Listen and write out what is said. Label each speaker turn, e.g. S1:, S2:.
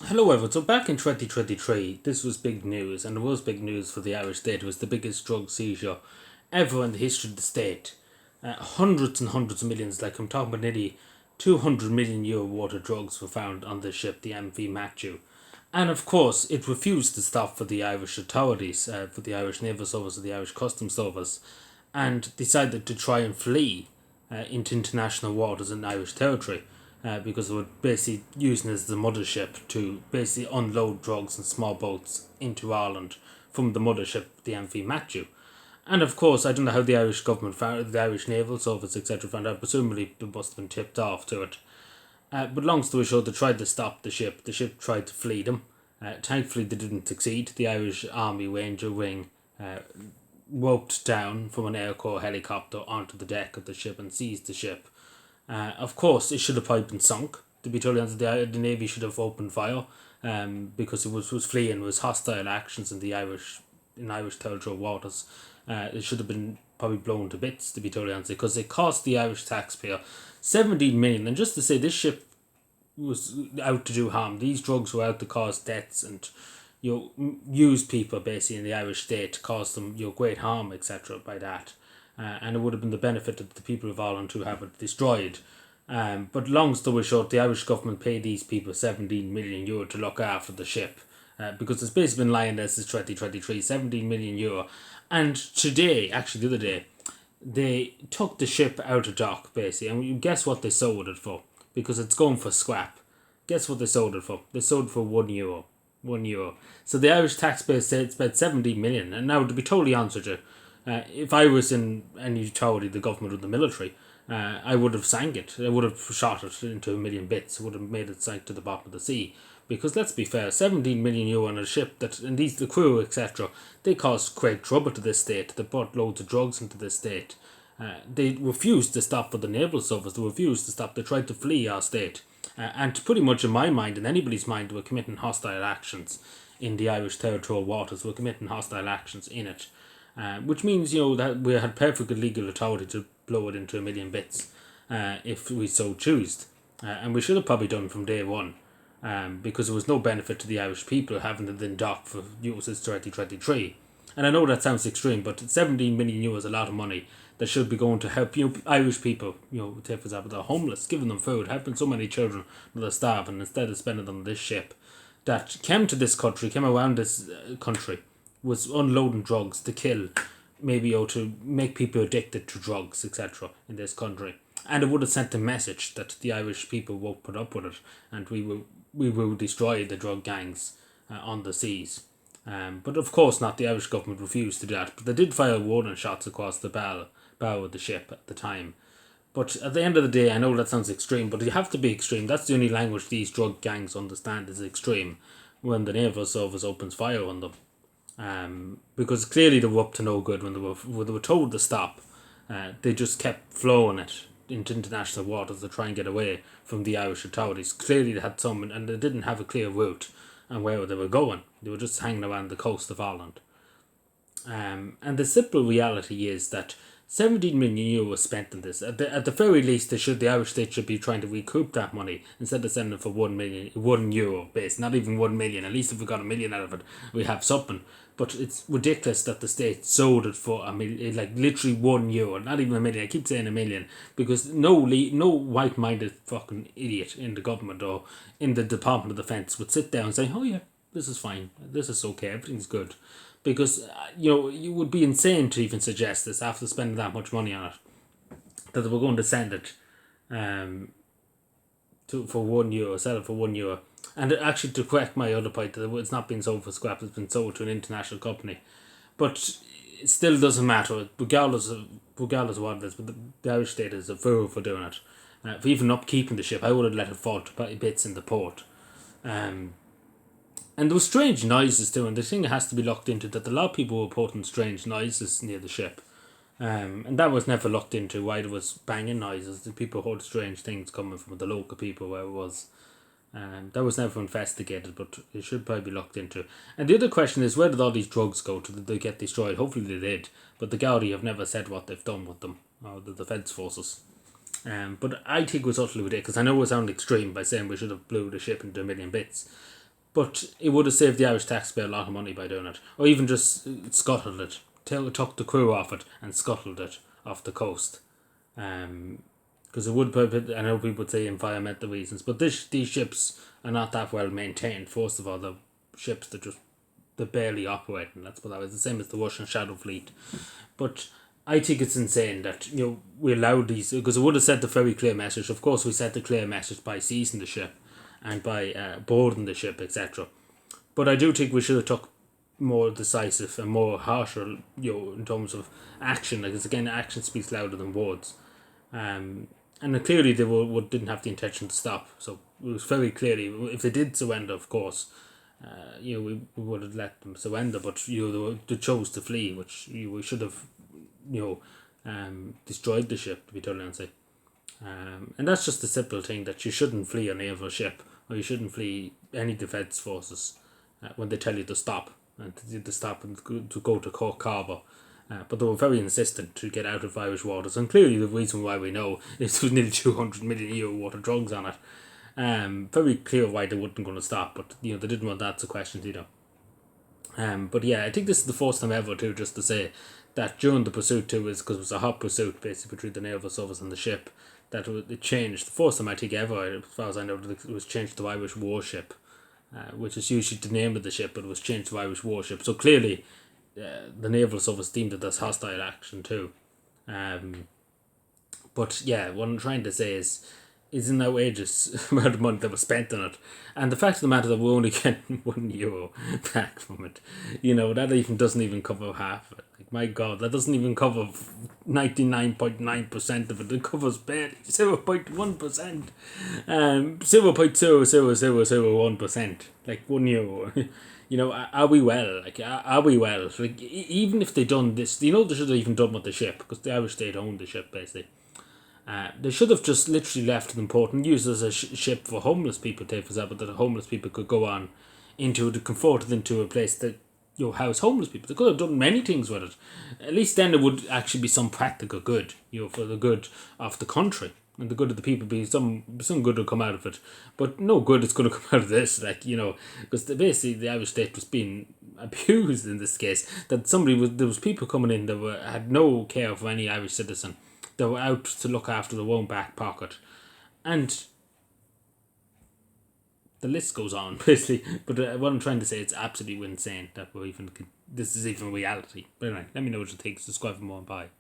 S1: Hello everyone. So back in 2023, this was big news, and it was big news for the Irish state. It was the biggest drug seizure ever in the history of the state. Hundreds and hundreds of millions, like I'm talking about nearly 200 million euro worth of drugs were found on the ship, the MV Matthew. And of course, it refused to stop for the Irish authorities, for the Irish Naval Service, or the Irish Customs Service, and decided to try and flee into international waters in Irish territory because they were basically using it as the mothership to basically unload drugs and small boats into Ireland from the mothership, the MV Matthew. And of course, I don't know how the Irish government found the Irish Naval Service, etc., found out. Presumably, it must have been tipped off to it. But long story short, they tried to stop the ship. The ship tried to flee them. Thankfully, they didn't succeed. The Irish Army Ranger Wing roped down from an Air Corps helicopter onto the deck of the ship and seized the ship. Of course, it should have probably been sunk. To be totally honest, the Navy should have opened fire because it was fleeing, was hostile actions in Irish territorial waters. It should have been probably blown to bits, to be totally honest, because it cost the Irish taxpayer 17 million. And just to say, this ship was out to do harm. These drugs were out to cause deaths and use people basically in the Irish state to cause them great harm, etc. by that. And it would have been the benefit of the people of Ireland to have it destroyed. But long story short, the Irish government paid these people 17 million euro to look after the ship because it's basically been lying there since 2023, 17 million euro. And today, actually the other day, they took the ship out of dock basically, and you guess what they sold it for? Because it's going for scrap. Guess what they sold it for? They sold it for €1. €1. So the Irish taxpayer said spent 17 million. And now, to be totally honest with you, if I was in any utility, the government or the military, I would have sank it. I would have shot it into a million bits. I would have made it sink to the bottom of the sea. Because let's be fair, 17 million euro on a ship that, and these, the crew, etc., they caused great trouble to this state. They brought loads of drugs into this state. They refused to stop for the naval service. They refused to stop. They tried to flee our state. And pretty much in my mind, in anybody's mind, they were committing hostile actions in the Irish territorial waters. They were committing hostile actions in it. Which means, that we had perfect legal authority to blow it into a million bits if we so choose. And we should have probably done from day one because there was no benefit to the Irish people having it in dock for since 2023. And I know that sounds extreme, but 17 million euros is a lot of money that should be going to help Irish people. Take for example, they're homeless, giving them food, helping so many children that are starving instead of spending it on this ship that came to this country, came around this country, was unloading drugs to kill, maybe or to make people addicted to drugs, etc. in this country. And it would have sent a message that the Irish people won't put up with it, and we will destroy the drug gangs on the seas. But of course not. The Irish government refused to do that. But they did fire warning shots across the bow of the ship at the time. But at the end of the day, I know that sounds extreme, but you have to be extreme. That's the only language these drug gangs understand is extreme when the naval service opens fire on them. Because clearly they were up to no good when they were told to stop. They just kept flowing it into international waters to try and get away from the Irish authorities. Clearly they had some, and they didn't have a clear route and where they were going. They were just hanging around the coast of Ireland. And the simple reality is that 17 million euro was spent on this. At the very least, the Irish state should be trying to recoup that money instead of sending it for €1 base. Not even 1 million. At least if we got a million out of it, we have something. But it's ridiculous that the state sold it for a million, like literally €1, not even a million. I keep saying a million because no white-minded fucking idiot in the government or in the Department of Defence would sit down and say, "Oh yeah, this is fine, this is okay, everything's good," because you would be insane to even suggest this after spending that much money on it, that they were going to send it for €1, sell it for €1. And actually, to correct my other point, that it's not been sold for scrap, it's been sold to an international company. But it still doesn't matter, regardless of what it is, but the Irish state is a fool for doing it. For even upkeeping the ship, I would have let it fall to bits in the port. And there were strange noises too, and the thing has to be looked into that a lot of people were reporting strange noises near the ship. And that was never looked into, why there was banging noises. The people heard strange things coming from the local people where it was. That was never investigated, but it should probably be looked into. And the other question is, where did all these drugs go to? Did they get destroyed? Hopefully they did. But the Gaudi have never said what they've done with them, or the defence forces. But I think it was utterly ridiculous. I know it sounds extreme by saying we should have blew the ship into a million bits. But it would have saved the Irish taxpayer a lot of money by doing it, or even just scuttled it, took the crew off it and scuttled it off the coast. Because it would put, I know people would say environmental reasons, but these ships are not that well maintained. First of all, the ships that just they're barely operating. That's what I was the same as the Russian Shadow Fleet. But I think it's insane that we allowed these, because it would have sent a very clear message. Of course, we sent a clear message by seizing the ship and by boarding the ship, etc. But I do think we should have took more decisive and more harsher, in terms of action. Because again, action speaks louder than words. And clearly they didn't have the intention to stop. So it was very clearly, if they did surrender, of course, we would have let them surrender. But they chose to flee, which we should have, destroyed the ship, to be totally honest. And that's just a simple thing, that you shouldn't flee a naval ship, or you shouldn't flee any defence forces when they tell you to stop and to stop and to go to Cork Harbour. But they were very insistent to get out of Irish waters, and clearly the reason why we know is there was nearly 200 million euro worth of drugs on it. Very clear why they weren't going to stop, but they didn't want that to question either. But yeah, I think this is the first time ever too, just to say that during the pursuit too, is because it was a hot pursuit basically between the naval service and the ship, that it changed. The first time I think ever, as far as I know, it was changed to Irish warship, which is usually the name of the ship, but it was changed to Irish warship. So clearly, the naval service deemed it as hostile action too. But yeah, what I'm trying to say is an outrageous amount of money that was spent on it, and the fact of the matter that we're only getting €1 back from it, that even doesn't even cover half of it. Like, my God, that doesn't even cover 99.9% of it. It covers barely 0.1%, 0.00001%, like €1. Are we well? Like, are we well? Like, even if they done this, they should have even done with the ship, because the Irish state owned the ship basically. They should have just literally left it in port and used it as a ship for homeless people, for example, that homeless people could go on into, to convert it into a place that house homeless people. They could have done many things with it. At least then it would actually be some practical good, for the good of the country and the good of the people. Be some good will come out of it, but no good is going to come out of this. Because basically the Irish state was being abused in this case. That there was people coming in that had no care for any Irish citizen. They were out to look after their own back pocket. And the list goes on, basically. But what I'm trying to say, it's absolutely insane that this is even reality. But anyway, let me know what you think. Subscribe for more and bye.